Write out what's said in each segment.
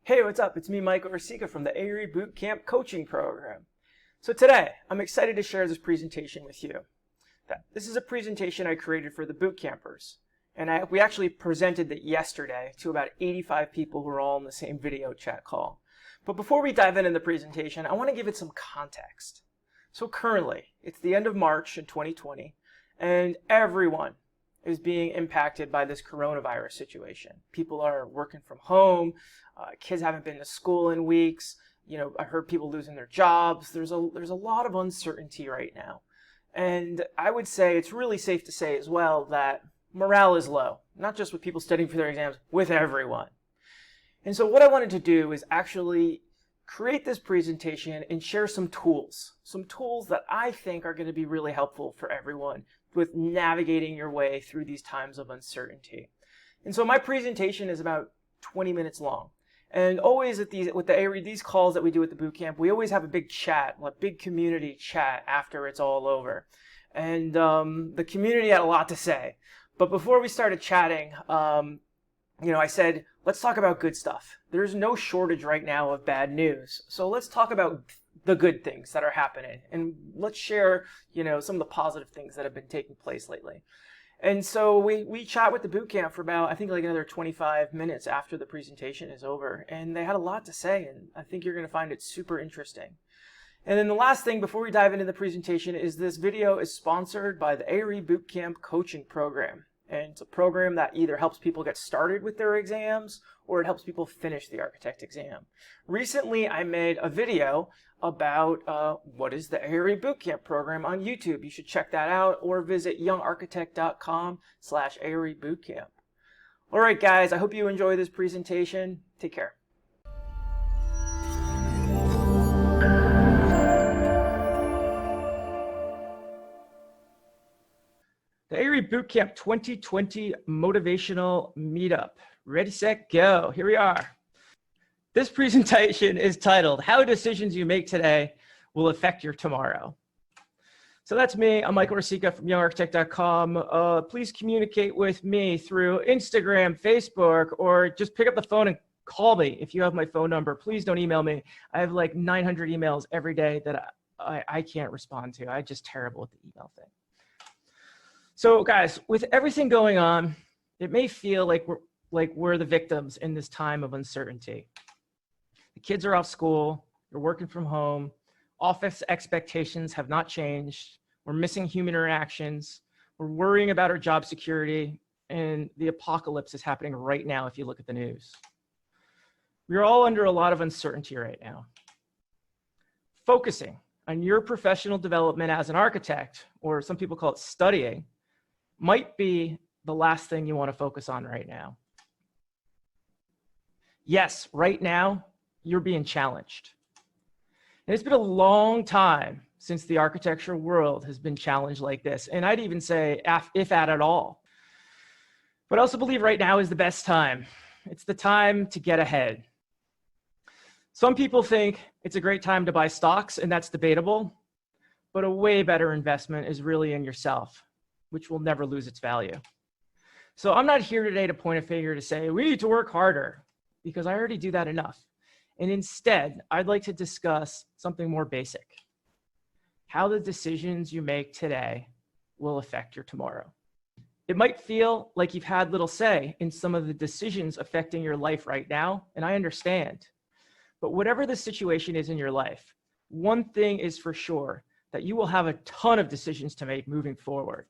Hey, what's up? It's me, Michael Rosica from the ARE Bootcamp Coaching Program. So today, I'm excited to share this presentation with you. This is a presentation I created for the boot campers, and we actually presented it yesterday to about 85 people who were all in the same video chat call. But before we dive into the presentation, I want to give it some context. So currently, it's the end of March in 2020, and everyone is being impacted by this coronavirus situation. People are working from home, kids haven't been to school in weeks, I heard people losing their jobs. There's a lot of uncertainty right now. And I would say it's really safe to say as well that morale is low, not just with people studying for their exams, with everyone. And so what I wanted to do is actually create this presentation and share some tools that I think are going to be really helpful for everyone with navigating your way through these times of uncertainty. And so my presentation is about 20 minutes long. And always with these calls that we do at the bootcamp, we always have a big chat, a big community chat after it's all over. And the community had a lot to say. But before we started chatting, I said, let's talk about good stuff. There's no shortage right now of bad news. So let's talk about the good things that are happening. And let's share, some of the positive things that have been taking place lately. And so we chat with the bootcamp for about, I think like another 25 minutes after the presentation is over. And they had a lot to say, and I think you're going to find it super interesting. And then the last thing before we dive into the presentation is this video is sponsored by the ARE Bootcamp Coaching Program. And it's a program that either helps people get started with their exams or it helps people finish the architect exam. Recently, I made a video about what is the ARE Bootcamp program on YouTube. You should check that out or visit youngarchitect.com/ARE Bootcamp. All right, guys, I hope you enjoy this presentation. Take care. The ARE Bootcamp 2020 Motivational Meetup. Ready, set, go. Here we are. This presentation is titled, How Decisions You Make Today Will Affect Your Tomorrow. So that's me. I'm Michael Rosica from youngarchitect.com. Please communicate with me through Instagram, Facebook, or just pick up the phone and call me if you have my phone number. Please don't email me. I have like 900 emails every day that I can't respond to. I'm just terrible with the email thing. So guys, with everything going on, it may feel like we're the victims in this time of uncertainty. The kids are off school, you're working from home, office expectations have not changed, we're missing human interactions, we're worrying about our job security, and the apocalypse is happening right now if you look at the news. We're all under a lot of uncertainty right now. Focusing on your professional development as an architect, or some people call it studying, might be the last thing you want to focus on right now. Yes, right now, you're being challenged. And it's been a long time since the architecture world has been challenged like this. And I'd even say, if at all. But I also believe right now is the best time. It's the time to get ahead. Some people think it's a great time to buy stocks, and that's debatable. But a way better investment is really in yourself, which will never lose its value. So I'm not here today to point a finger to say, we need to work harder, because I already do that enough. And instead, I'd like to discuss something more basic. How the decisions you make today will affect your tomorrow. It might feel like you've had little say in some of the decisions affecting your life right now, and I understand. But whatever the situation is in your life, one thing is for sure, that you will have a ton of decisions to make moving forward.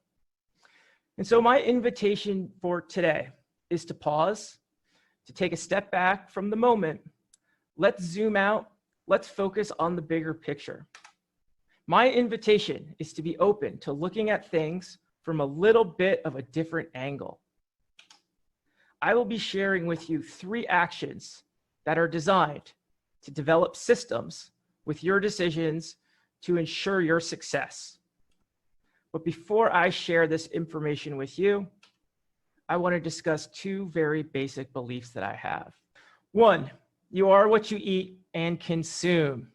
And so my invitation for today is to pause, to take a step back from the moment. Let's zoom out. Let's focus on the bigger picture. My invitation is to be open to looking at things from a little bit of a different angle. I will be sharing with you 3 actions that are designed to develop systems with your decisions to ensure your success. But before I share this information with you, I want to discuss 2 very basic beliefs that I have. 1, you are what you eat and consume.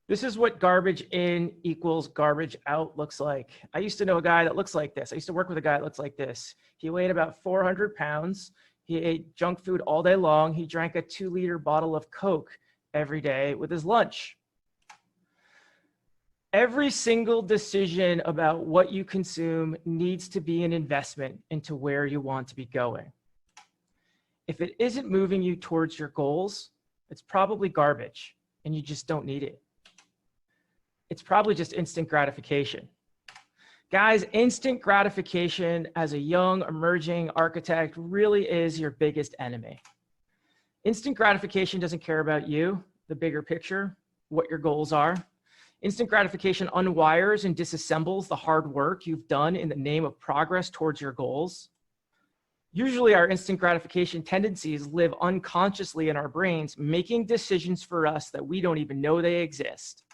This is what garbage in equals garbage out looks like. I used to know a guy that looks like this. I used to work with a guy that looks like this. He weighed about 400 pounds. He ate junk food all day long. He drank a 2-liter bottle of Coke every day with his lunch. Every single decision about what you consume needs to be an investment into where you want to be going. If it isn't moving you towards your goals, it's probably garbage and you just don't need it. It's probably just instant gratification. Guys, instant gratification as a young, emerging architect really is your biggest enemy. Instant gratification doesn't care about you, the bigger picture, what your goals are. Instant gratification unwires and disassembles the hard work you've done in the name of progress towards your goals. Usually our instant gratification tendencies live unconsciously in our brains, making decisions for us that we don't even know they exist.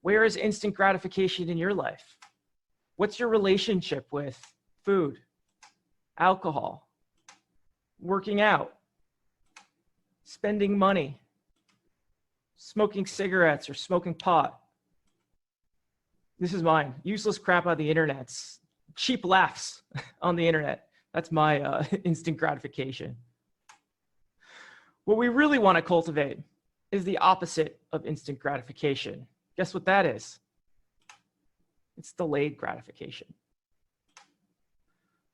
Where is instant gratification in your life? What's your relationship with food, alcohol, working out, spending money, smoking cigarettes or smoking pot? This is mine. Useless crap on the internet. Cheap laughs on the internet. That's my instant gratification. What we really want to cultivate is the opposite of instant gratification. Guess what that is? It's delayed gratification.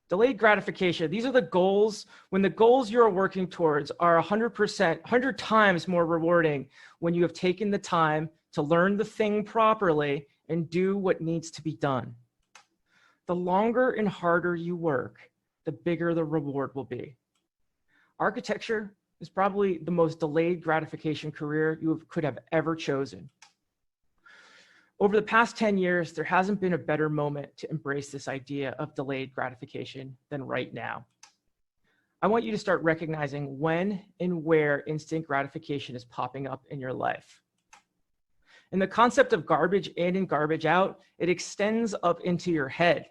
Delayed gratification, these are the goals, when the goals you're working towards are 100%, 100 times more rewarding when you have taken the time to learn the thing properly and do what needs to be done. The longer and harder you work, the bigger the reward will be. Architecture is probably the most delayed gratification career you could have ever chosen. Over the past 10 years, there hasn't been a better moment to embrace this idea of delayed gratification than right now. I want you to start recognizing when and where instant gratification is popping up in your life. And the concept of garbage in and garbage out, it extends up into your head.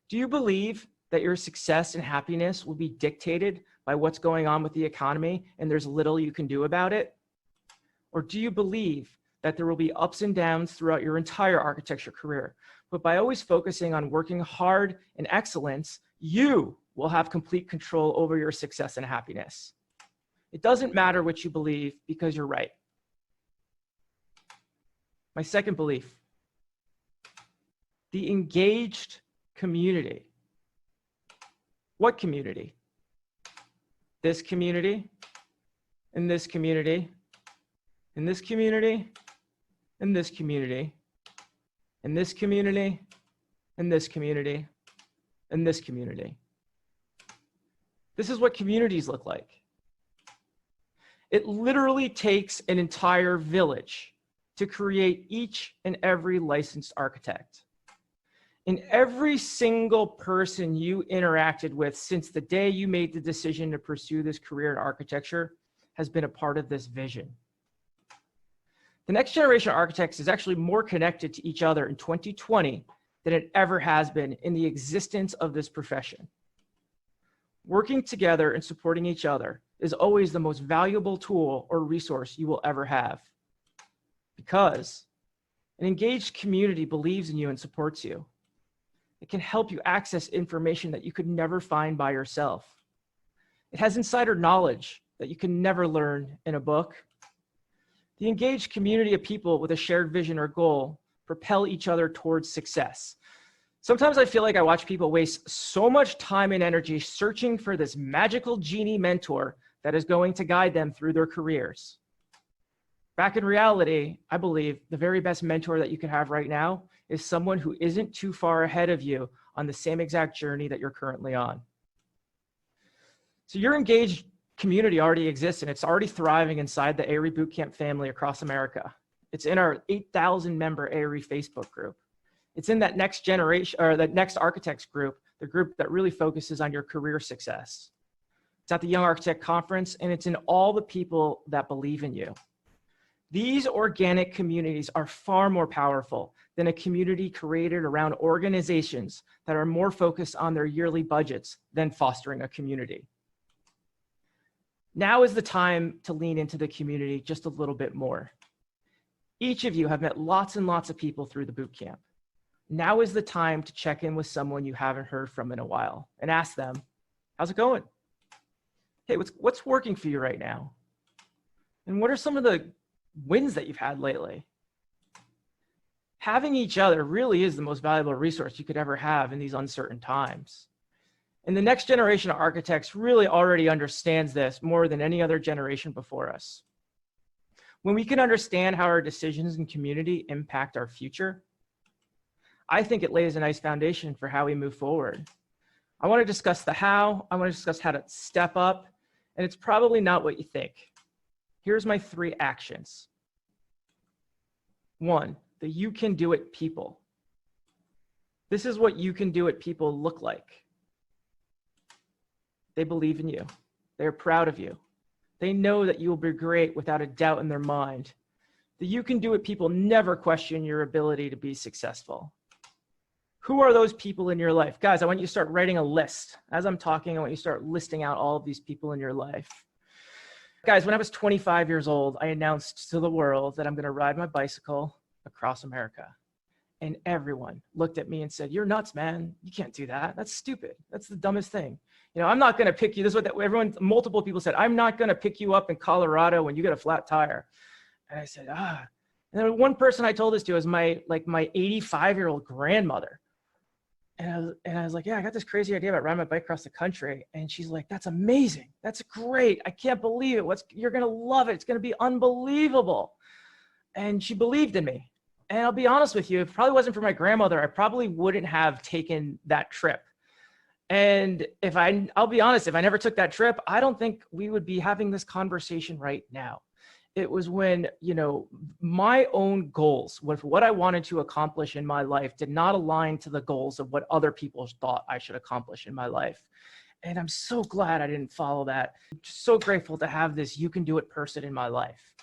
Do you believe that your success and happiness will be dictated by what's going on with the economy and there's little you can do about it? Or do you believe that there will be ups and downs throughout your entire architecture career, but by always focusing on working hard and excellence, you will have complete control over your success and happiness? It doesn't matter what you believe because you're right. My second belief, the engaged community. What community? This community, and this community, and this community, and this community, and this community, and this community, and this community. This is what communities look like. It literally takes an entire village to create each and every licensed architect. And every single person you interacted with since the day you made the decision to pursue this career in architecture has been a part of this vision. The next generation of architects is actually more connected to each other in 2020 than it ever has been in the existence of this profession. Working together and supporting each other is always the most valuable tool or resource you will ever have, because an engaged community believes in you and supports you. It can help you access information that you could never find by yourself. It has insider knowledge that you can never learn in a book. The engaged community of people with a shared vision or goal propel each other towards success. Sometimes I feel like I watch people waste so much time and energy searching for this magical genie mentor that is going to guide them through their careers. Back in reality, I believe the very best mentor that you can have right now is someone who isn't too far ahead of you on the same exact journey that you're currently on. So your engaged community already exists, and it's already thriving inside the ARI Bootcamp family across America. It's in our 8,000 member ARI Facebook group. It's in that next generation, or that next architects group, the group that really focuses on your career success. It's at the Young Architect Conference, and it's in all the people that believe in you. These organic communities are far more powerful than a community created around organizations that are more focused on their yearly budgets than fostering a community. Now is the time to lean into the community just a little bit more. Each of you have met lots and lots of people through the boot camp. Now is the time to check in with someone you haven't heard from in a while and ask them, how's it going? hey, what's working for you right now? And what are some of the wins that you've had lately? Having each other really is the most valuable resource you could ever have in these uncertain times. And the next generation of architects really already understands this more than any other generation before us. When we can understand how our decisions and community impact our future, I think it lays a nice foundation for how we move forward. I want to discuss the how, I want to discuss how to step up, and it's probably not what you think. Here's my 3 actions. 1, the you can do it people. This is what you can do it people look like. They believe in you. They're proud of you. They know that you will be great without a doubt in their mind. The you can do it people never question your ability to be successful. Who are those people in your life? Guys, I want you to start writing a list. As I'm talking, I want you to start listing out all of these people in your life. Guys, when I was 25 years old, I announced to the world that I'm going to ride my bicycle across America. And everyone looked at me and said, "You're nuts, man. You can't do that. That's stupid. That's the dumbest thing. You know, I'm not going to pick you." This is what multiple people said. "I'm not going to pick you up in Colorado when you get a flat tire." And I said, And then one person I told this to was my 85-year-old grandmother. And I was like, "Yeah, I got this crazy idea about riding my bike across the country." And she's like, "That's amazing. That's great. I can't believe it. You're going to love it. It's going to be unbelievable." And she believed in me. And I'll be honest with you, if it probably wasn't for my grandmother, I probably wouldn't have taken that trip. And I'll be honest, if I never took that trip, I don't think we would be having this conversation right now. It was when, my own goals with what I wanted to accomplish in my life did not align to the goals of what other people thought I should accomplish in my life. And I'm so glad I didn't follow that. I'm just so grateful to have this you can do it person in my life.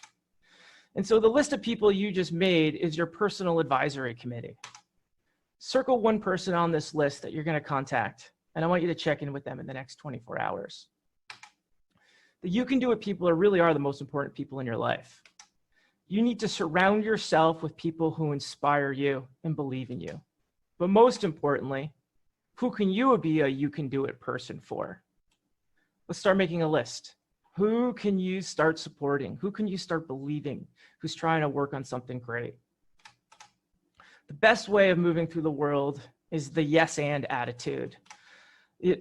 And so the list of people you just made is your personal advisory committee. Circle one person on this list that you're going to contact, and I want you to check in with them in the next 24 hours. The you can do it people really are the most important people in your life. You need to surround yourself with people who inspire you and believe in you. But most importantly, who can you be a you can do it person for? Let's start making a list. Who can you start supporting? Who can you start believing? Who's trying to work on something great? The best way of moving through the world is the yes and attitude.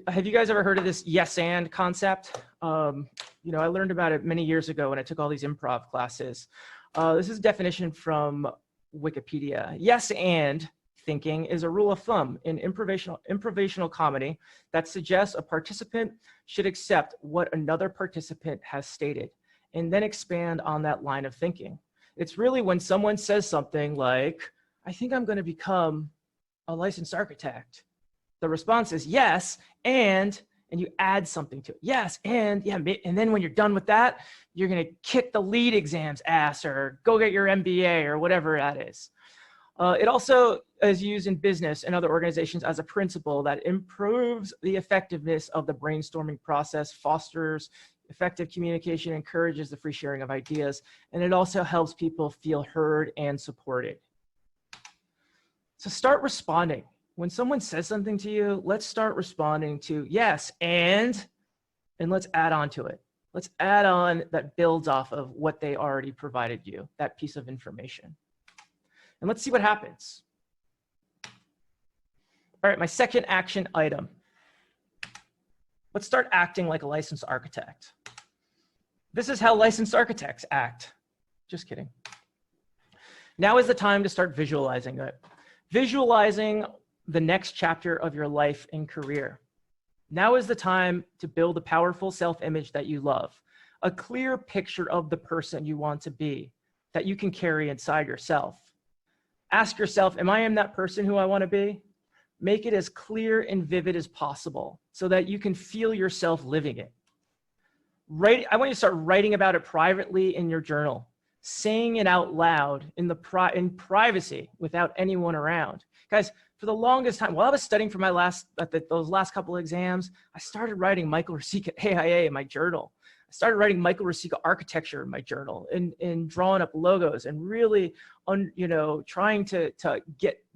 Have you guys ever heard of this yes and concept? I learned about it many years ago when I took all these improv classes. This is a definition from Wikipedia. Yes and thinking is a rule of thumb in improvisational comedy that suggests a participant should accept what another participant has stated and then expand on that line of thinking. It's really when someone says something like, "I think I'm going to become a licensed architect." The response is yes, and you add something to it. Yes, and then when you're done with that, you're going to kick the lead exam's ass or go get your MBA or whatever that is. It also is used in business and other organizations as a principle that improves the effectiveness of the brainstorming process, fosters effective communication, encourages the free sharing of ideas, and it also helps people feel heard and supported. So start responding. When someone says something to you, let's start responding to yes, and let's add on to it. Let's add on that builds off of what they already provided you, that piece of information. And let's see what happens. All right, my second action item. Let's start acting like a licensed architect. This is how licensed architects act. Just kidding. Now is the time to start visualizing it. Visualizing the next chapter of your life and career. Now is the time to build a powerful self-image that you love, a clear picture of the person you want to be that you can carry inside yourself. Ask yourself, am I that person who I want to be? Make it as clear and vivid as possible so that you can feel yourself living it. I want you to start writing about it privately in your journal, saying it out loud in privacy without anyone around. Guys, for the longest time, while I was studying for my those last couple of exams, I started writing Michael Rosica AIA in my journal. I started writing Michael Rosica architecture in my journal and drawing up logos and really, trying to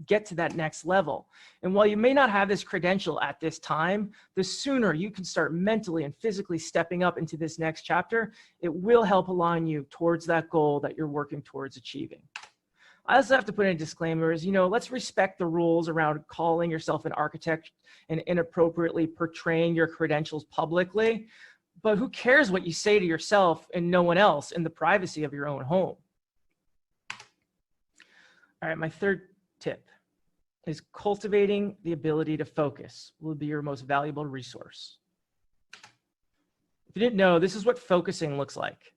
get to that next level. And while you may not have this credential at this time, the sooner you can start mentally and physically stepping up into this next chapter, it will help align you towards that goal that you're working towards achieving. I also have to put in disclaimers, let's respect the rules around calling yourself an architect and inappropriately portraying your credentials publicly. But who cares what you say to yourself and no one else in the privacy of your own home? All right, my third tip is cultivating the ability to focus will be your most valuable resource. If you didn't know, this is what focusing looks like.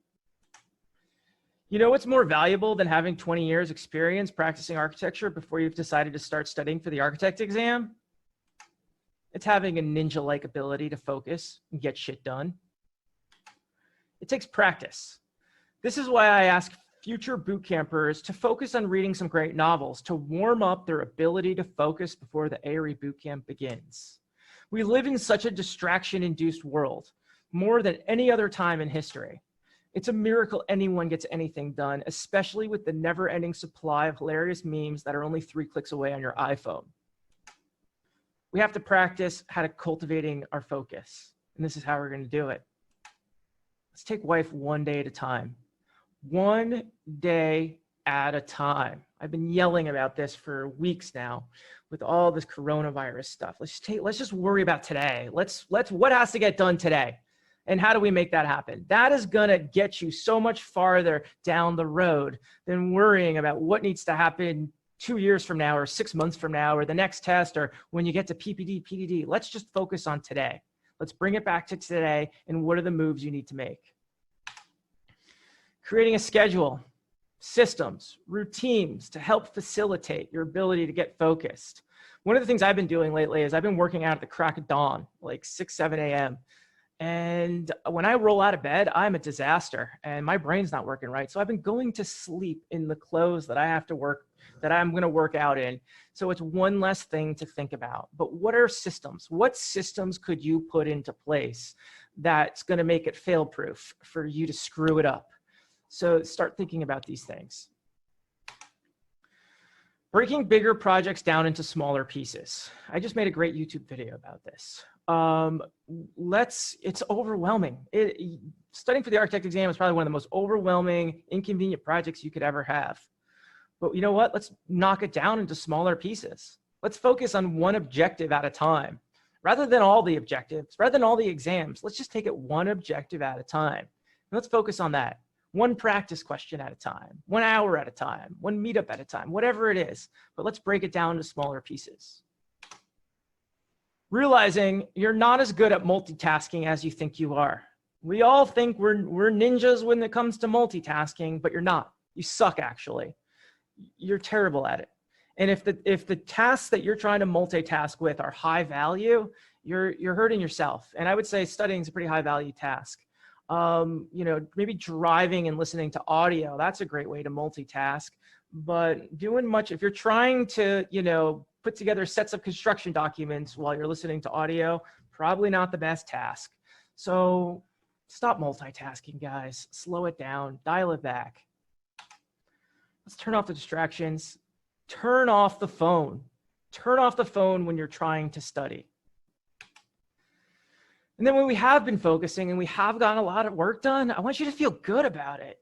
You know what's more valuable than having 20 years experience practicing architecture before you've decided to start studying for the architect exam? It's having a ninja-like ability to focus and get shit done. It takes practice. This is why I ask future boot campers to focus on reading some great novels to warm up their ability to focus before the ARE boot camp begins. We live in such a distraction-induced world, more than any other time in history. It's a miracle anyone gets anything done, especially with the never-ending supply of hilarious memes that are only 3 clicks away on your iPhone. We have to practice how to cultivating our focus, and this is how we're going to do it. Let's take life one day at a time. One day at a time. I've been yelling about this for weeks now with all this coronavirus stuff. Let's just worry about today. What has to get done today? And how do we make that happen? That is going to get you so much farther down the road than worrying about what needs to happen 2 years from now or 6 months from now or the next test or when you get to PPD, PDD. Let's just focus on today. Let's bring it back to today and what are the moves you need to make. Creating a schedule, systems, routines to help facilitate your ability to get focused. One of the things I've been doing lately is I've been working out at the crack of dawn, like 6, 7 a.m. And when I roll out of bed, I'm a disaster and my brain's not working right. So I've been going to sleep in the clothes that I'm going to work out in. So it's one less thing to think about. But what are systems? What systems could you put into place that's going to make it fail-proof for you to screw it up? So start thinking about these things. Breaking bigger projects down into smaller pieces. I just made a great YouTube video about this. It's overwhelming. Studying for the architect exam is probably one of the most overwhelming, inconvenient projects you could ever have. But you know what? Let's knock it down into smaller pieces. Let's focus on one objective at a time. Rather than all the objectives, rather than all the exams, let's just take it one objective at a time. And let's focus on that. One practice question at a time, 1 hour at a time, one meetup at a time, whatever it is. But let's break it down into smaller pieces. Realizing you're not as good at multitasking as you think you are. We all think we're ninjas when it comes to multitasking, but you're not. You suck, actually. You're terrible at it. And if the tasks that you're trying to multitask with are high value, you're hurting yourself. And I would say studying is a pretty high value task. Maybe driving and listening to audio, that's a great way to multitask. But if you're trying to, put together sets of construction documents while you're listening to audio, probably not the best task. So stop multitasking, guys. Slow it down, dial it back. Let's turn off the distractions. Turn off the phone. Turn off the phone when you're trying to study. And then when we have been focusing and we have gotten a lot of work done, I want you to feel good about it.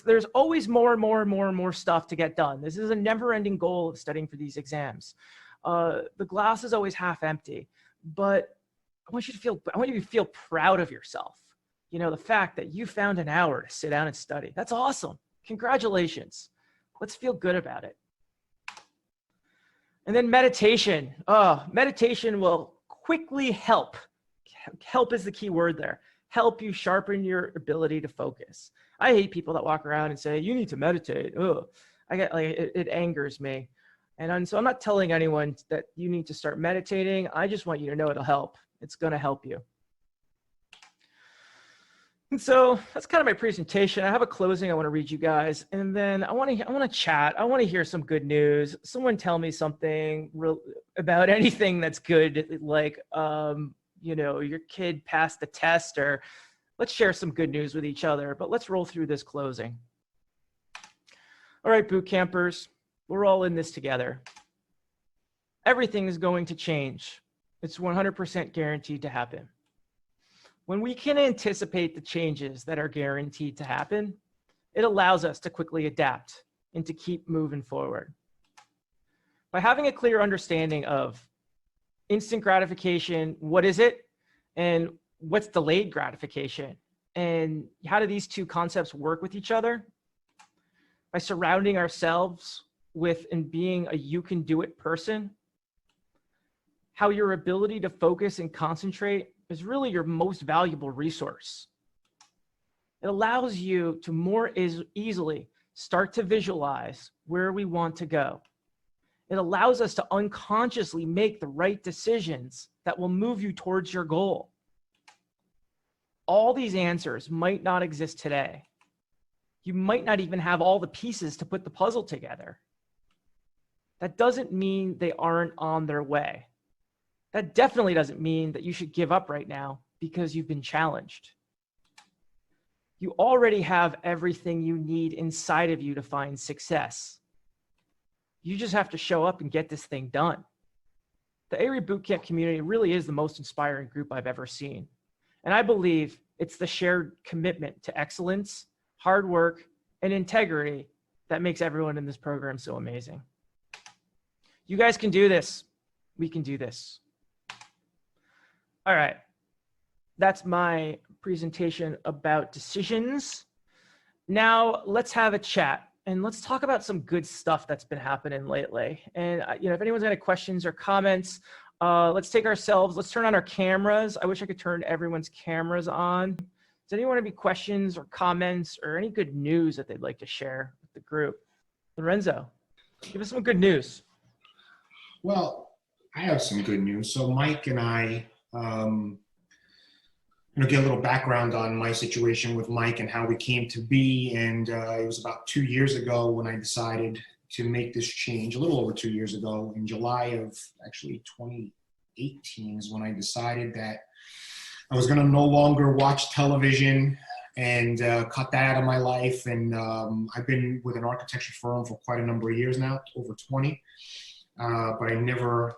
There's always more and more and more and more stuff to get done. This is a never-ending goal of studying for these exams. The glass is always half empty, but I want you to feel proud of yourself. The fact that you found an hour to sit down and study. That's awesome. Congratulations. Let's feel good about it. And then meditation. Meditation will quickly help. Help is the key word there. Help you sharpen your ability to focus. I hate people that walk around and say, you need to meditate. It angers me. And so I'm not telling anyone that you need to start meditating. I just want you to know it'll help. It's going to help you. And so that's kind of my presentation. I have a closing I want to read you guys. And then I want to chat. I want to hear some good news. Someone tell me something about anything that's good, like, your kid passed the test, or let's share some good news with each other, but let's roll through this closing. All right, boot campers, we're all in this together. Everything is going to change. It's 100% guaranteed to happen. When we can anticipate the changes that are guaranteed to happen, it allows us to quickly adapt and to keep moving forward. By having a clear understanding of instant gratification, what is it, and what's delayed gratification, and how do these two concepts work with each other? By surrounding ourselves with and being a you can do it person, how your ability to focus and concentrate is really your most valuable resource. It allows you to more easily start to visualize where we want to go. It allows us to unconsciously make the right decisions that will move you towards your goal. All these answers might not exist today. You might not even have all the pieces to put the puzzle together. That doesn't mean they aren't on their way. That definitely doesn't mean that you should give up right now because you've been challenged. You already have everything you need inside of you to find success. You just have to show up and get this thing done. The ARE Bootcamp community really is the most inspiring group I've ever seen. And I believe it's the shared commitment to excellence, hard work, and integrity that makes everyone in this program so amazing. You guys can do this. We can do this. All right. That's my presentation about decisions. Now let's have a chat and let's talk about some good stuff that's been happening lately. And if anyone's got any questions or comments, let's turn on our cameras. I wish I could turn everyone's cameras on. Does anyone have any questions or comments or any good news that they'd like to share with the group? Lorenzo, give us some good news. Well, I have some good news. So Mike and I, get a little background on my situation with Mike and how we came to be. And it was about 2 years ago when I decided to make this change, a little over 2 years ago, in July of actually 2018 is when I decided that I was going to no longer watch television and cut that out of my life. And I've been with an architecture firm for quite a number of years now, over 20. But I never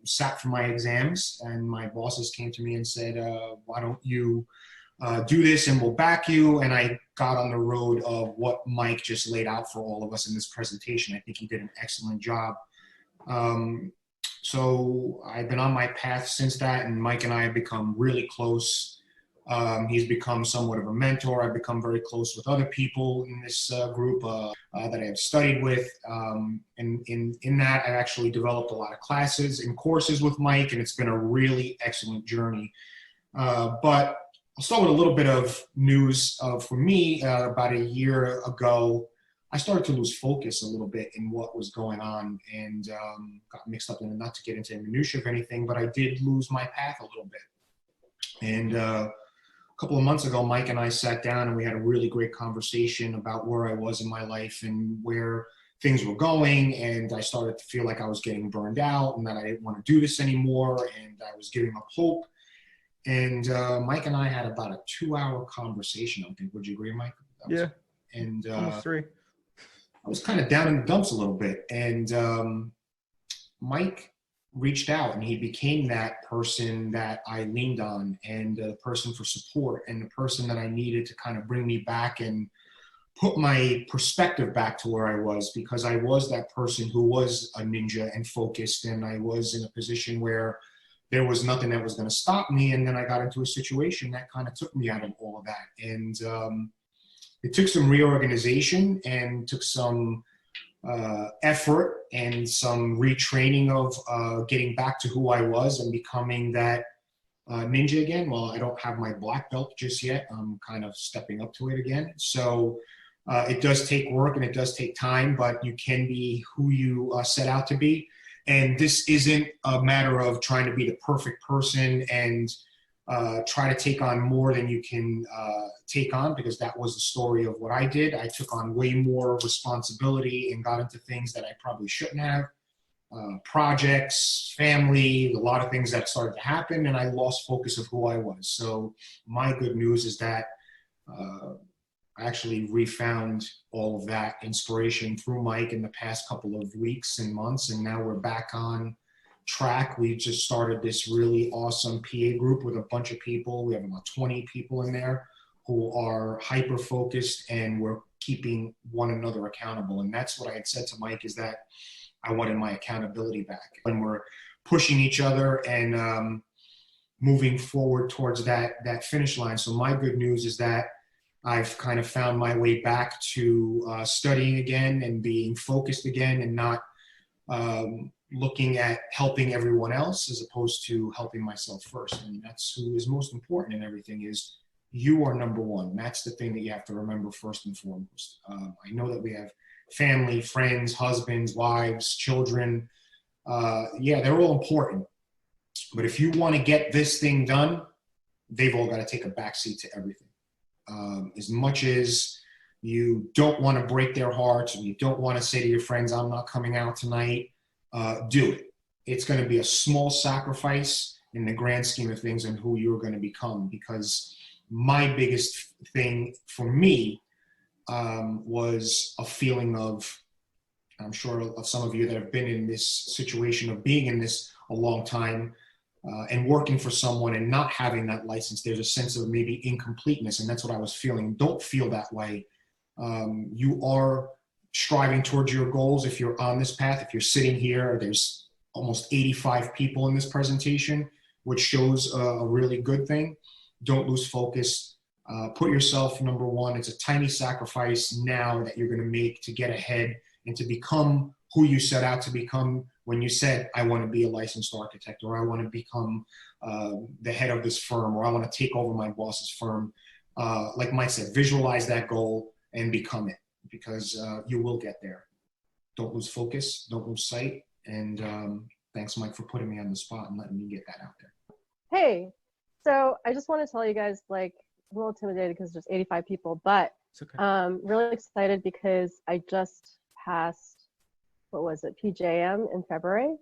sat for my exams, and my bosses came to me and said, why don't you do this and we'll back you. And I got on the road of what Mike just laid out for all of us in this presentation. I think he did an excellent job. So I've been on my path since that, and Mike and I have become really close. He's become somewhat of a mentor. I've become very close with other people in this group that I have studied with. And in that, I've actually developed a lot of classes and courses with Mike, and it's been a really excellent journey. But I'll start with a little bit of news for me. About a year ago, I started to lose focus a little bit in what was going on, and got mixed up in it, not to get into the minutiae of anything, but I did lose my path a little bit. And a couple of months ago, Mike and I sat down and we had a really great conversation about where I was in my life and where things were going. And I started to feel like I was getting burned out and that I didn't want to do this anymore. And I was giving up hope. And Mike and I had about a 2-hour conversation, I think. Would you agree, Mike? Yeah. And almost 3. I was kind of down in the dumps a little bit. And Mike reached out, and he became that person that I leaned on, and the person for support, and the person that I needed to kind of bring me back and put my perspective back to where I was, because I was that person who was a ninja and focused, and I was in a position where there was nothing that was going to stop me. And then I got into a situation that kind of took me out of all of that. And it took some reorganization and took some effort and some retraining of getting back to who I was and becoming that ninja again. Well, I don't have my black belt just yet. I'm kind of stepping up to it again. So it does take work and it does take time, but you can be who you set out to be. And this isn't a matter of trying to be the perfect person and try to take on more than you can take on, because that was the story of what I did. I took on way more responsibility and got into things that I probably shouldn't have. projects, family, a lot of things that started to happen, and I lost focus of who I was. So my good news is that I actually refound all of that inspiration through Mike in the past couple of weeks and months, and now we're back on track. We just started this really awesome PA group with a bunch of people. We have about 20 people in there who are hyper focused, and we're keeping one another accountable. And that's what I had said to Mike, is that I wanted my accountability back. When we're pushing each other and moving forward towards that finish line. So my good news is that I've kind of found my way back to studying again and being focused again, and not looking at helping everyone else as opposed to helping myself first. And that's who is most important in everything, is you are number one. That's the thing that you have to remember first and foremost. I know that we have family, friends, husbands, wives, children. Yeah, they're all important. But if you want to get this thing done, they've all got to take a backseat to everything. As much as you don't want to break their hearts, and you don't want to say to your friends, I'm not coming out tonight, do it. It's going to be a small sacrifice in the grand scheme of things and who you're going to become. Because my biggest thing for me was a feeling of, I'm sure of some of you that have been in this situation of being in this a long time, and working for someone and not having that license. There's a sense of maybe incompleteness, and that's what I was feeling. Don't feel that way. You are striving towards your goals. If you're on this path, if you're sitting here, there's almost 85 people in this presentation, which shows a really good thing. Don't lose focus. Put yourself number one. It's a tiny sacrifice now that you're going to make to get ahead and to become who you set out to become when you said, I want to be a licensed architect, or I want to become the head of this firm, or I want to take over my boss's firm. Like Mike said, visualize that goal and become it, because you will get there. Don't lose focus, don't lose sight. And thanks, Mike, for putting me on the spot and letting me get that out there. Hey, so I just want to tell you guys, like, I'm a little intimidated because there's 85 people, but Okay. really excited because I just passed, what was it, PJM in February.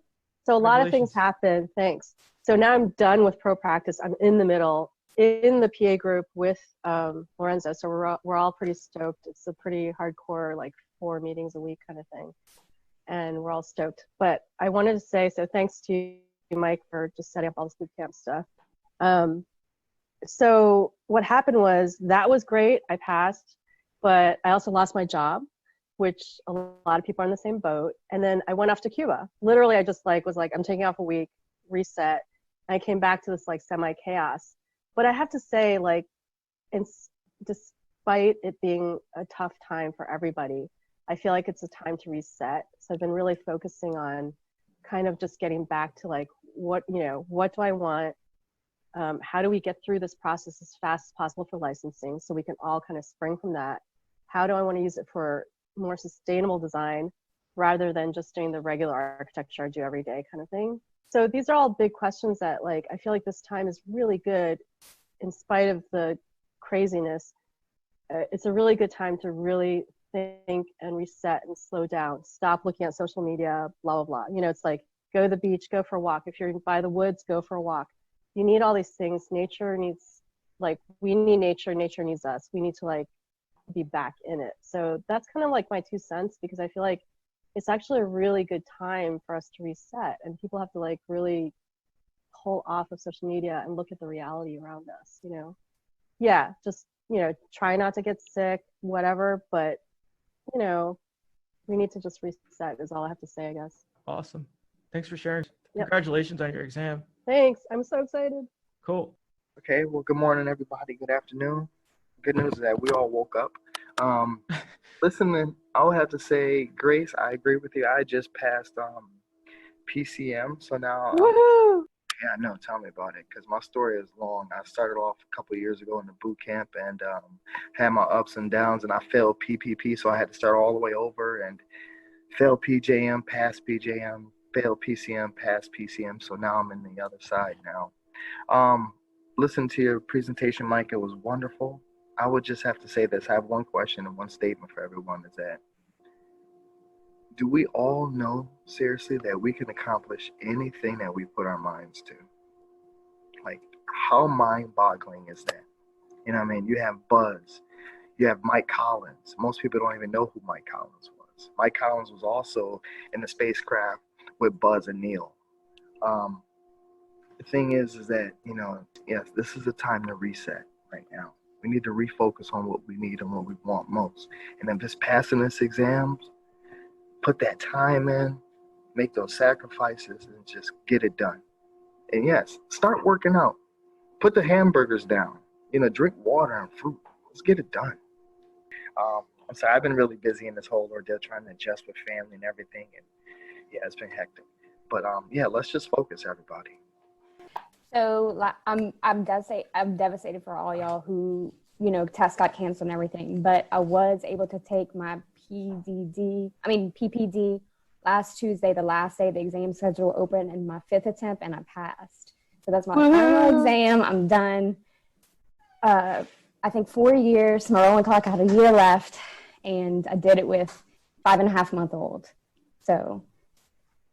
So a lot of things happened. Thanks. So now I'm done with pro practice. I'm in the middle, in the PA group with Lorenzo. So we're all pretty stoked. It's a pretty hardcore, like 4 meetings a week kind of thing. And we're all stoked. But I wanted to say, so thanks to you, Mike, for just setting up all this boot camp stuff. So what happened was, that was great. I passed, but I also lost my job, which a lot of people are in the same boat. And then I went off to Cuba. Literally, I just was like, I'm taking off a week, reset. And I came back to this like semi chaos. But I have to say, like, despite it being a tough time for everybody, I feel like it's a time to reset. So I've been really focusing on kind of just getting back to like, what do I want? How do we get through this process as fast as possible for licensing, so we can all kind of spring from that? How do I want to use it for more sustainable design rather than just doing the regular architecture I do every day kind of thing? So these are all big questions that, like, I feel like this time is really good in spite of the craziness. It's a really good time to really think and reset and slow down. Stop looking at social media, blah, blah, blah. It's like, go to the beach, go for a walk. If you're by the woods, go for a walk. You need all these things. Nature needs, like, we need nature, nature needs us. We need to like be back in it. So that's kind of like my 2 cents, because I feel like it's actually a really good time for us to reset, and people have to like really pull off of social media and look at the reality around us, Yeah, just, try not to get sick, whatever, but we need to just reset is all I have to say, I guess. Awesome. Thanks for sharing. Yep. Congratulations on your exam. Thanks. I'm so excited. Cool. Okay, well, good morning, everybody. Good afternoon. Good news is that we all woke up. Listening, I'll have to say, Grace, I agree with you. I just passed PCM, so now, Woohoo! yeah, no, tell me about it, because my story is long. I started off a couple of years ago in the boot camp and had my ups and downs, and I failed PPP, so I had to start all the way over and failed PJM, passed PJM, failed PCM, passed PCM, so now I'm in the other side now. Listen to your presentation, Mike. It was wonderful. I would just have to say this. I have one question and one statement for everyone, is that do we all know seriously that we can accomplish anything that we put our minds to? Like, how mind-boggling is that? You know what I mean? You have Buzz, you have Mike Collins. Most people don't even know who Mike Collins was. Mike Collins was also in the spacecraft with Buzz and Neil. The thing is that, you know, yes, this is the time to reset right now. We need to refocus on what we need and what we want most. And then just passing this exams, put that time in, make those sacrifices, and just get it done. And yes, start working out. Put the hamburgers down. You know, drink water and fruit. Let's get it done. I'm sorry, I've been really busy in this whole ordeal trying to adjust with family and everything. And yeah, it's been hectic. But yeah, let's just focus, everybody. So I'm devastated for all y'all who, you know, tests got canceled and everything, but I was able to take my PPD last Tuesday, the last day the exam schedule opened, in my 5th attempt, and I passed. So that's my final exam. I'm done. I think 4 years, my rolling clock, I had a year left, and I did it with 5.5-month-old. So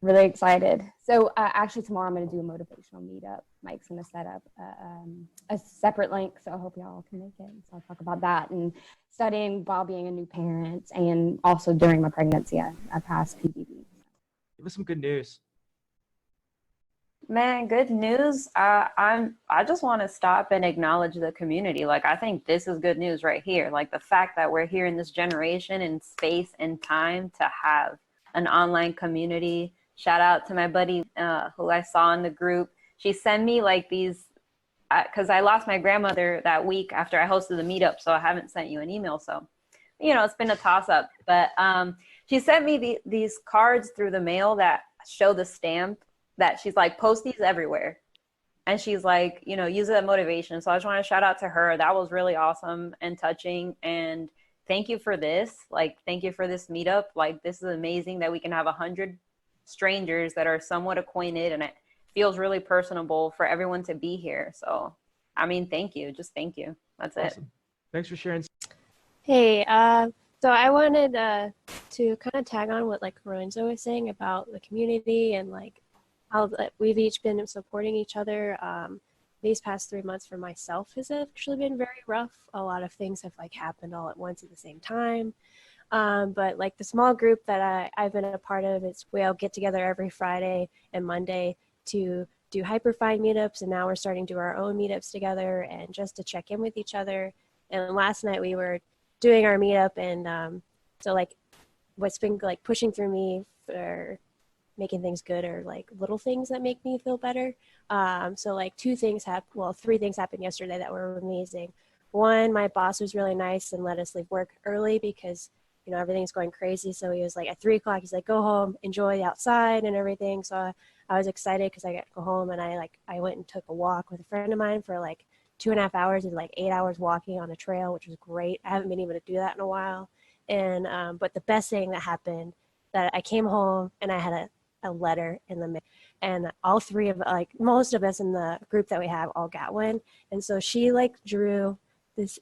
really excited. So actually tomorrow I'm going to do a motivational meetup. Mike's going to set up a separate link, so I hope y'all can make it. So I'll talk about that and studying while being a new parent, and also during my pregnancy I passed PPD. Give us some good news. Man, good news. I just want to stop and acknowledge the community. Like, I think this is good news right here. Like, the fact that we're here in this generation and space and time to have an online community. Shout out to my buddy who I saw in the group. She sent me like these, because I lost my grandmother that week after I hosted the meetup, so I haven't sent you an email. So, you know, it's been a toss-up. But she sent me these cards through the mail that show the stamp that she's like, post these everywhere. And she's like, you know, use it as motivation. So I just want to shout out to her. That was really awesome and touching. And thank you for this. Like, thank you for this meetup. Like, this is amazing that we can have 100 strangers that are somewhat acquainted, and it feels really personable for everyone to be here. So, I mean, thank you. Just thank you. That's awesome. It. Thanks for sharing. Hey, so I wanted to kind of tag on what like Lorenzo was saying about the community and like how we've each been supporting each other. These past 3 months for myself has actually been very rough. A lot of things have like happened all at once at the same time. But like the small group that I've been a part of, we all get together every Friday and Monday to do Hyperfine meetups, and now we're starting to do our own meetups together and just to check in with each other. And last night we were doing our meetup, and so like what's been like pushing through me for making things good are like little things that make me feel better. So like 3 things happened yesterday that were amazing. One, my boss was really nice and let us leave work early because, you know, everything's going crazy. So he was like, at 3 o'clock, he's like, go home, enjoy the outside and everything. So I was excited because I got to go home, and I went and took a walk with a friend of mine for like 2.5 hours and like 8 hours walking on a trail, which was great. I haven't been able to do that in a while. And, but the best thing that happened, that I came home and I had a letter in the mail, and all 3 of like most of us in the group that we have all got one. And so she like drew this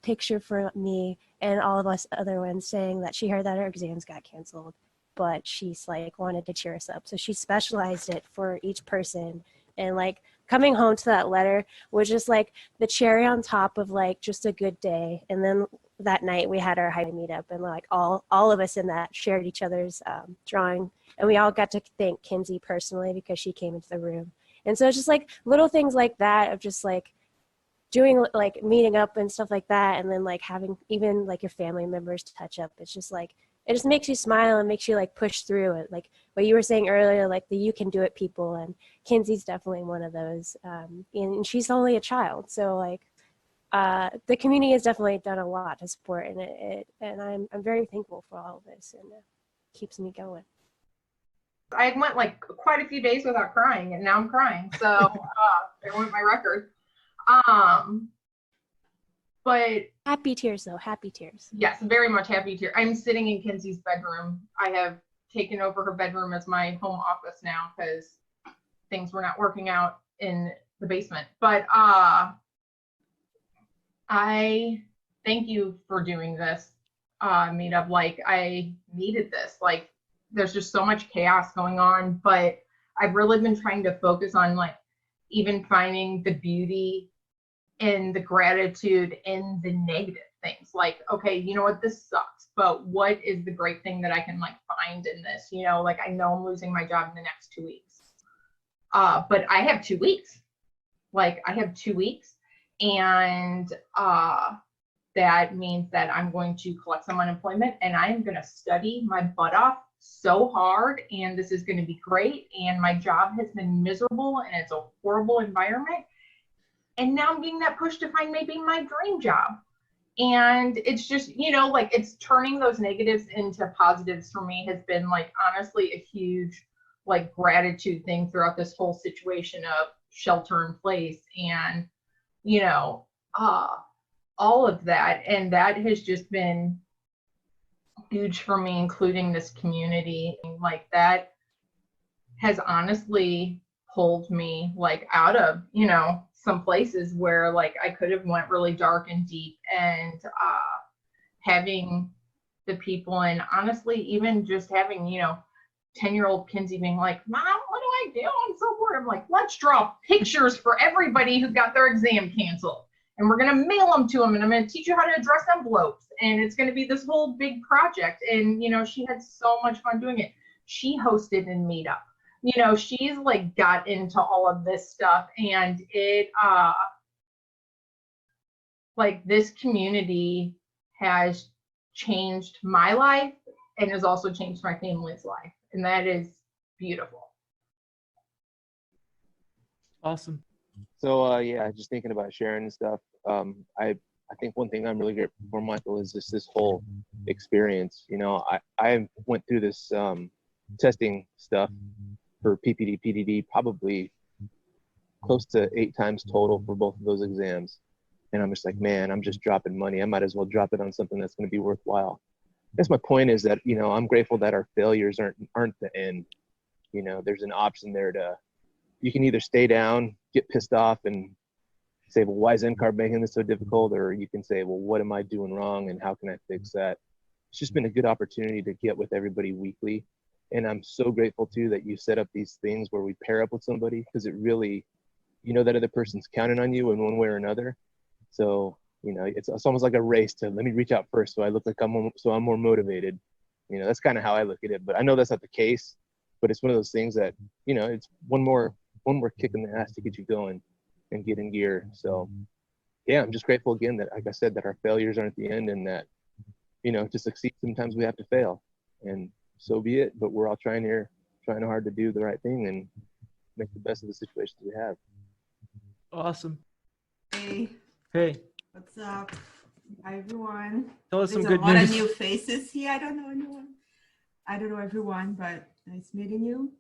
picture for me and all of us other ones saying that she heard that her exams got canceled, but she's like wanted to cheer us up. So she specialized it for each person. And like coming home to that letter was just like the cherry on top of like just a good day. And then that night we had our high meetup, and like all of us in that shared each other's drawing. And we all got to thank Kinsey personally because she came into the room. And so it's just like little things like that of just like doing like meeting up and stuff like that. And then like having even like your family members to touch up. It's just like, it just makes you smile and makes you like push through it. Like what you were saying earlier, like the you can do it people. And Kinsey's definitely one of those. And she's only a child. So like the community has definitely done a lot to support, and I'm very thankful for all of this, and it keeps me going. I went like quite a few days without crying, and now I'm crying. So it went my record. But happy tears though, happy tears. Yes, very much happy tears. I'm sitting in Kinsey's bedroom. I have taken over her bedroom as my home office now because things were not working out in the basement. But I thank you for doing this meetup. Like, I needed this. Like, there's just so much chaos going on, but I've really been trying to focus on like even finding the beauty and the gratitude in the negative things. Like, okay, you know what, this sucks, but what is the great thing that I can like find in this? You know, like I know I'm losing my job in the next 2 weeks. But I have 2 weeks. Like I have 2 weeks, and that means that I'm going to collect some unemployment, and I'm going to study my butt off so hard, and this is going to be great. And my job has been miserable, and it's a horrible environment. And now I'm getting that push to find maybe my dream job. And it's just, you know, like it's turning those negatives into positives for me has been like honestly a huge like gratitude thing throughout this whole situation of shelter in place and, you know, all of that. And that has just been huge for me, including this community. Like that has honestly pulled me like out of, you know, some places where like I could have went really dark and deep, and having the people, and honestly even just having, you know, 10-year-old Kinsey being like, Mom, what do I do? I'm so bored. I'm like, let's draw pictures for everybody who got their exam canceled, and we're going to mail them to them, and I'm going to teach you how to address envelopes, and it's going to be this whole big project. And, you know, she had so much fun doing it. She hosted in Meetup. You know, she's like got into all of this stuff, and it like this community has changed my life and has also changed my family's life, and that is beautiful. Awesome. So yeah, just thinking about sharing and stuff. I think one thing I'm really grateful for, Michael, is just this whole experience. You know, I went through this testing stuff for PPD, PDD, probably close to 8 times total for both of those exams. And I'm just like, man, I'm just dropping money. I might as well drop it on something that's going to be worthwhile. I guess my point is that, you know, I'm grateful that our failures aren't the end. You know, there's an option there you can either stay down, get pissed off and say, well, why is NCARB making this so difficult? Or you can say, well, what am I doing wrong and how can I fix that? It's just been a good opportunity to get with everybody weekly. And I'm so grateful too that you set up these things where we pair up with somebody, because it really, you know, that other person's counting on you in one way or another. So, you know, it's almost like a race to let me reach out first so I look like I'm more motivated. You know, that's kind of how I look at it. But I know that's not the case. But it's one of those things that, you know, it's one more kick in the ass to get you going and get in gear. So yeah, I'm just grateful again that, like I said, that our failures aren't the end, and that, you know, to succeed sometimes we have to fail, and so be it. But we're all trying hard to do the right thing and make the best of the situations we have. Awesome. Hey, Hey, what's up? Hi, everyone. tell us some There's good a lot news. of new faces here. I don't know anyone. I don't know everyone, but nice meeting you.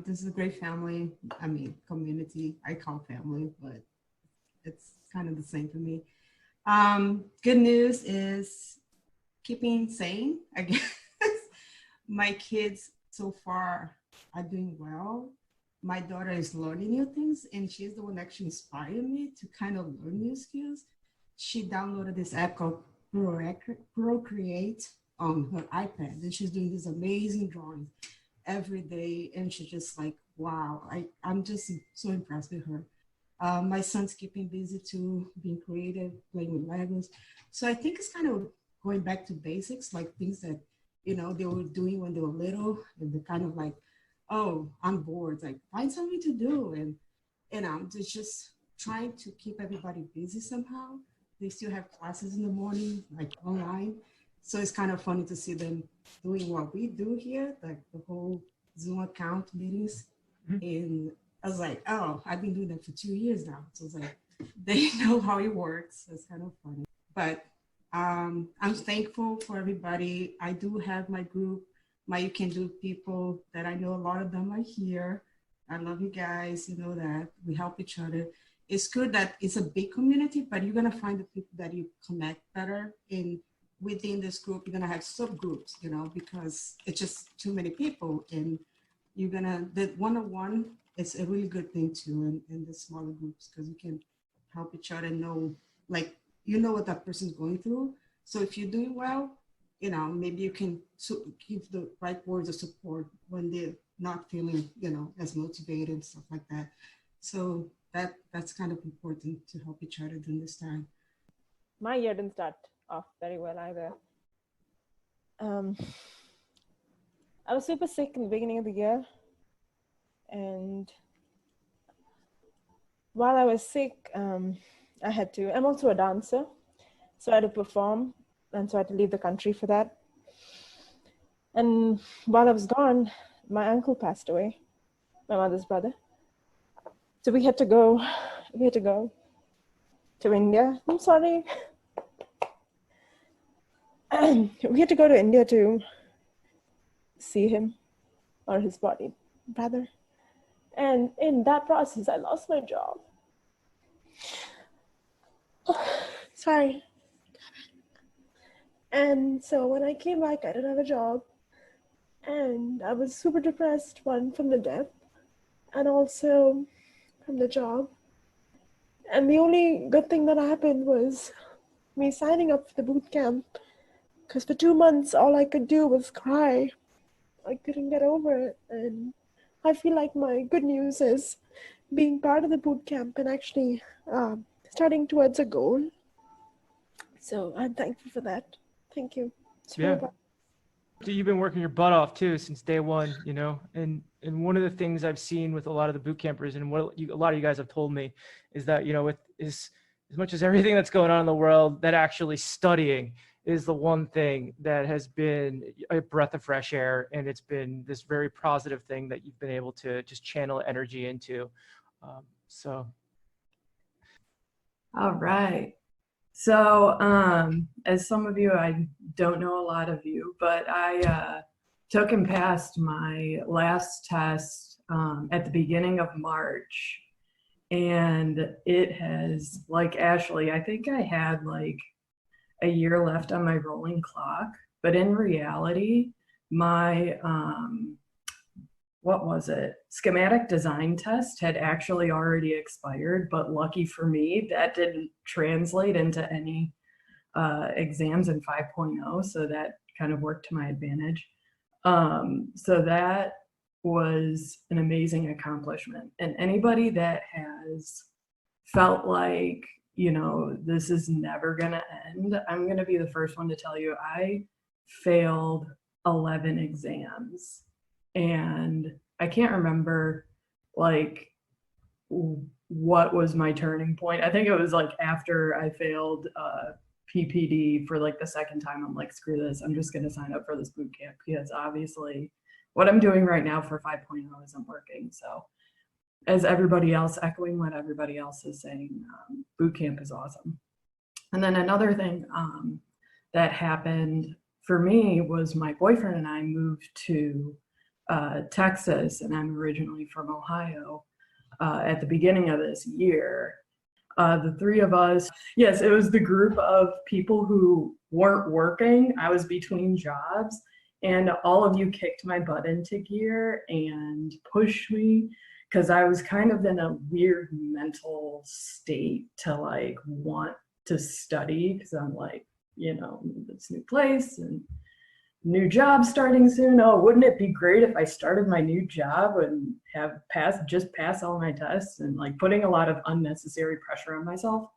This is a great family. I mean, community. I call family, but it's kind of the same for me. Good news is keeping sane, I guess. My kids so far are doing well. My daughter is learning new things, and she's the one that actually inspired me to kind of learn new skills. She downloaded this app called Procreate on her iPad, and she's doing these amazing drawings every day. And she's just like, wow, I'm just so impressed with her. My son's keeping busy too, being creative, playing with Legos. So I think it's kind of going back to basics, like things that, you know, they were doing when they were little, and they're kind of like, oh, I'm bored, like find something to do. And I'm just trying to keep everybody busy somehow. They still have classes in the morning, like online. So it's kind of funny to see them doing what we do here, like the whole Zoom account meetings. Mm-hmm. And I was like, oh, I've been doing that for 2 years now. So it's like, they know how it works. So it's kind of funny. But I'm thankful for everybody. I do have my group, my You Can Do people that I know a lot of them are here. I love you guys. You know that we help each other. It's good that it's a big community, but you're going to find the people that you connect better in. Within this group, you're gonna have subgroups, you know, because it's just too many people, and you're gonna, the one-on-one is a really good thing too in the smaller groups, because you can help each other know, like, you know what that person's going through. So if you're doing well, you know, maybe you can give the right words of support when they're not feeling, you know, as motivated and stuff like that. So that's kind of important to help each other during this time. My year didn't start off very well either. I was super sick in the beginning of the year, and while I was sick, I'm also a dancer, so I had to perform, and so I had to leave the country for that. And while I was gone, my uncle passed away, my mother's brother. So we had to go to India. I'm sorry. We had to go to India to see him, or his body, rather. And in that process, I lost my job. Sorry. And so when I came back, I didn't have a job. And I was super depressed, one, from the death, and also from the job. And the only good thing that happened was me signing up for the boot camp. Because for 2 months, all I could do was cry. I couldn't get over it. And I feel like my good news is being part of the boot camp and actually starting towards a goal. So I'm thankful for that. Thank you. Yeah. You've been working your butt off too since day one, you know, and one of the things I've seen with a lot of the boot campers and what a lot of you guys have told me is that, you know, as much as everything that's going on in the world, that actually studying is the one thing that has been a breath of fresh air. And it's been this very positive thing that you've been able to just channel energy into. All right. So as some of you, I don't know a lot of you, but I took and passed my last test at the beginning of March. And it has, like Ashley, I think I had like a year left on my rolling clock, but in reality, my, what was it? Schematic design test had actually already expired, but lucky for me, that didn't translate into any exams in 5.0. So that kind of worked to my advantage. So that was an amazing accomplishment. And anybody that has felt like, you know, this is never gonna end, I'm gonna be the first one to tell you, I failed 11 exams. And I can't remember like what was my turning point. I think it was like after I failed PPD for like the second time. I'm like, screw this, I'm just gonna sign up for this boot camp because obviously what I'm doing right now for 5.0 isn't working. So as everybody else, echoing what everybody else is saying, boot camp is awesome. And then another thing that happened for me was my boyfriend and I moved to Texas, and I'm originally from Ohio, at the beginning of this year. The three of us, yes, it was the group of people who weren't working. I was between jobs, and all of you kicked my butt into gear and pushed me because I was kind of in a weird mental state to like want to study because I'm like, you know, this new place and new job starting soon. Oh, wouldn't it be great if I started my new job and have just pass all my tests, and like putting a lot of unnecessary pressure on myself.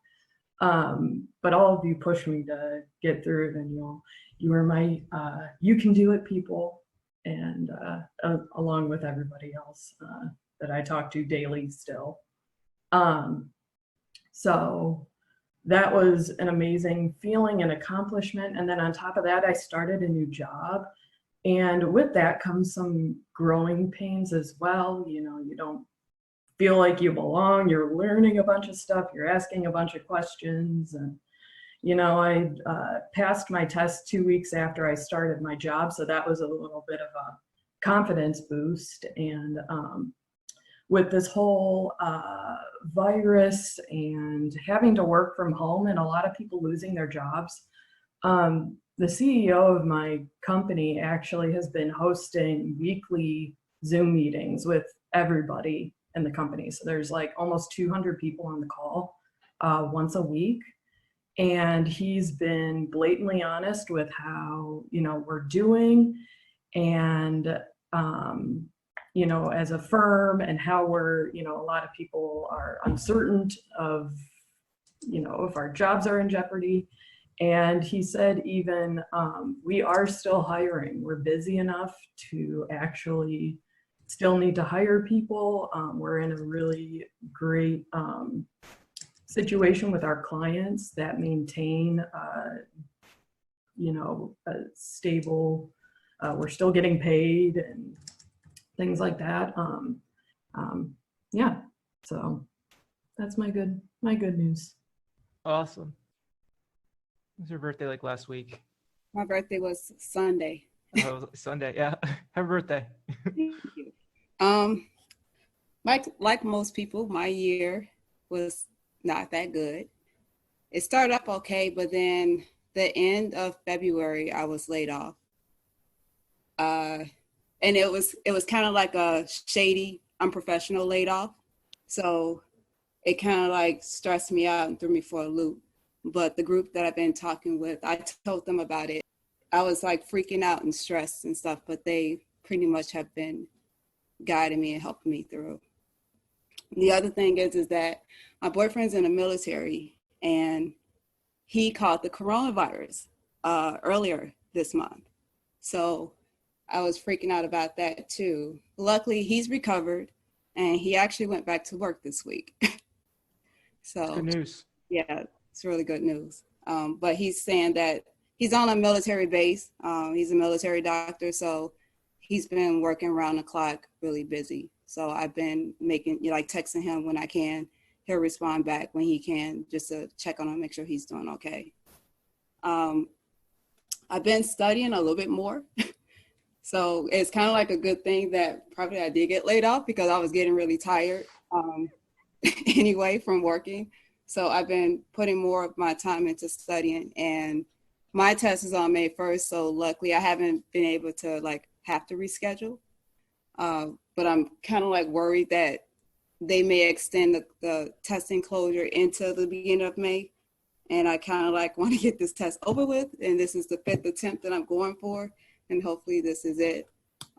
But all of you pushed me to get through it, and you were my you can do it people, and along with everybody else that I talk to daily still. So that was an amazing feeling and accomplishment. And then on top of that, I started a new job. And with that comes some growing pains as well. You know, you don't feel like you belong. You're learning a bunch of stuff. You're asking a bunch of questions. And, you know, I passed my test 2 weeks after I started my job. So that was a little bit of a confidence boost. And with this whole virus and having to work from home and a lot of people losing their jobs, the CEO of my company actually has been hosting weekly Zoom meetings with everybody in the company. So there's like almost 200 people on the call once a week. And he's been blatantly honest with how, we're doing, and, as a firm, and how we're, a lot of people are uncertain of, if our jobs are in jeopardy. And he said even, we are still hiring. We're busy enough to actually still need to hire people. We're in a really great situation with our clients that maintain, a stable, we're still getting paid and things like that. Yeah, so that's my good news. Awesome. What was your birthday like last week? My birthday was Sunday. Oh, Sunday. Yeah. Happy birthday. Thank you. Like most people, my year was not that good. It started up okay, but then the end of February, I was laid off. And it was kind of like a shady, unprofessional laid off. So it kind of like stressed me out and threw me for a loop. But the group that I've been talking with, I told them about it. I was like freaking out and stressed and stuff, but they pretty much have been guiding me and helping me through. The other thing is that my boyfriend's in the military, and he caught the coronavirus earlier this month. So I was freaking out about that too. Luckily, he's recovered, and he actually went back to work this week. So good news. Yeah, it's really good news. But he's saying that he's on a military base. He's a military doctor, so he's been working around the clock, really busy. So I've been texting him when I can. He'll respond back when he can, just to check on him, make sure he's doing okay. I've been studying a little bit more. So it's kind of like a good thing that probably I did get laid off, because I was getting really tired anyway from working. So I've been putting more of my time into studying, and my test is on May 1st. So luckily I haven't been able to have to reschedule. But I'm kind of worried that they may extend the testing closure into the beginning of May. And I kind of want to get this test over with. And this is the 5th attempt that I'm going for. And hopefully this is it.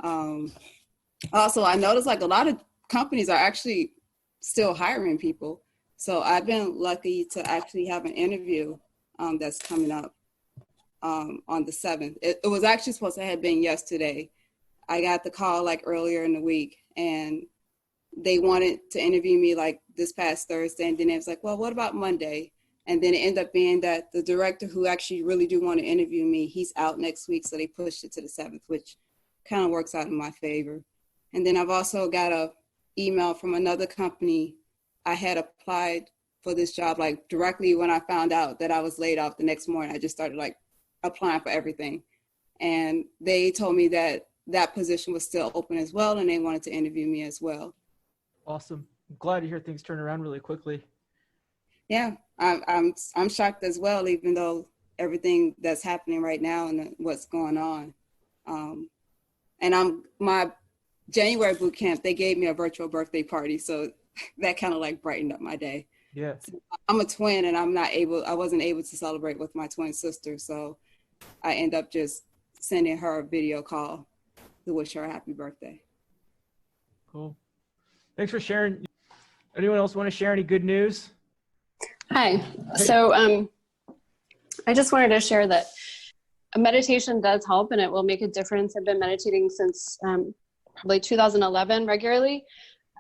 Also, I noticed a lot of companies are actually still hiring people. So I've been lucky to actually have an interview that's coming up on the 7th. It was actually supposed to have been yesterday. I got the call earlier in the week, and they wanted to interview me this past Thursday. And then it was well, what about Monday? And then it ended up being that the director who actually really do want to interview me, he's out next week. So they pushed it to the 7th, which kind of works out in my favor. And then I've also got a email from another company. I had applied for this job directly when I found out that I was laid off. The next morning, I just started applying for everything. And they told me that that position was still open as well, and they wanted to interview me as well. Awesome. I'm glad to hear things turn around really quickly. Yeah, I'm shocked as well, even though everything that's happening right now and what's going on. And my January boot camp, they gave me a virtual birthday party, so that kind of brightened up my day. Yeah. So I'm a twin, and I wasn't able to celebrate with my twin sister, so I end up just sending her a video call to wish her a happy birthday. Cool. Thanks for sharing. Anyone else want to share any good news? Hi. So I just wanted to share that meditation does help, and it will make a difference. I've been meditating since probably 2011 regularly.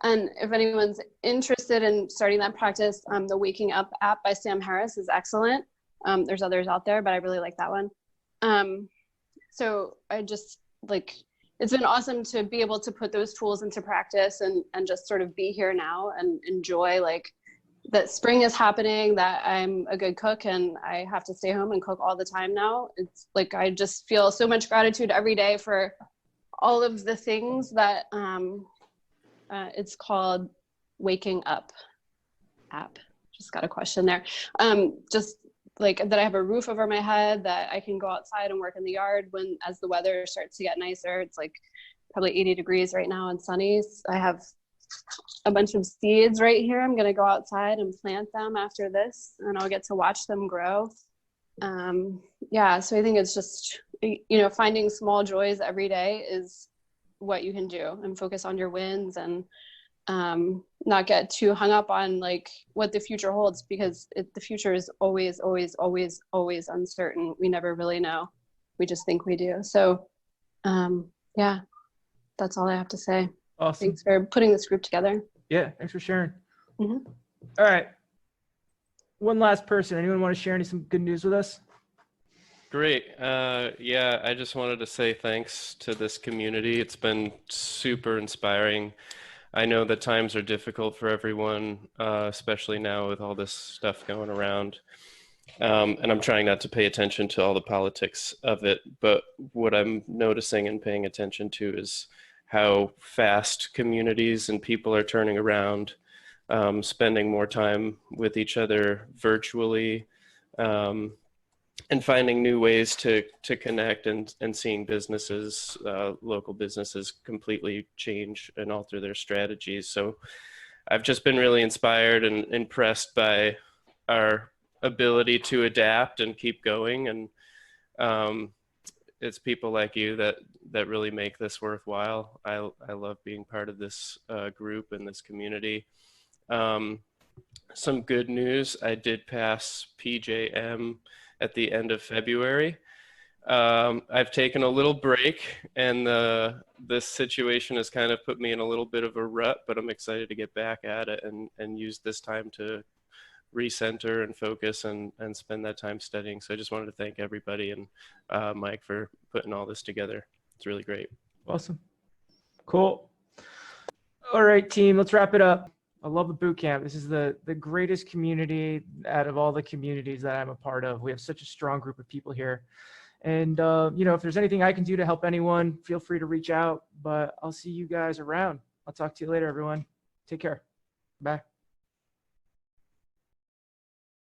And if anyone's interested in starting that practice, the Waking Up app by Sam Harris is excellent. There's others out there, but I really like that one. So I just it's been awesome to be able to put those tools into practice and just sort of be here now and enjoy that spring is happening, that I'm a good cook and I have to stay home and cook all the time now. It's I just feel so much gratitude every day for all of the things that it's called Waking Up app. Just got a question there. Just that I have a roof over my head, that I can go outside and work in the yard as the weather starts to get nicer. It's probably 80 degrees right now and sunny. I have a bunch of seeds right here. I'm going to go outside and plant them after this, and I'll get to watch them grow. Yeah, so I think it's just, finding small joys every day is what you can do, and focus on your wins, and not get too hung up on like what the future holds, because the future is always, always, always, always uncertain. We never really know. We just think we do. So yeah, that's all I have to say. Awesome. Thanks for putting this group together. Yeah, thanks for sharing. Mm-hmm. All right. One last person. Anyone want to share some good news with us? Great. Yeah, I just wanted to say thanks to this community. It's been super inspiring. I know that times are difficult for everyone, especially now with all this stuff going around. And I'm trying not to pay attention to all the politics of it. But what I'm noticing and paying attention to is how fast communities and people are turning around, spending more time with each other virtually, and finding new ways to connect, and seeing businesses, local businesses completely change and alter their strategies. So I've just been really inspired and impressed by our ability to adapt and keep going. And it's people like you that really make this worthwhile. I love being part of this group and this community. Some good news, I did pass PJM at the end of February. I've taken a little break, and this situation has kind of put me in a little bit of a rut, but I'm excited to get back at it and use this time to recenter and focus and spend that time studying. So I just wanted to thank everybody and Mike for putting all this together. It's really great. Awesome. Cool. All right, team, let's wrap it up. I love the boot camp. This is the greatest community out of all the communities that I'm a part of. We have such a strong group of people here. And, if there's anything I can do to help anyone, feel free to reach out. But I'll see you guys around. I'll talk to you later, everyone. Take care. Bye.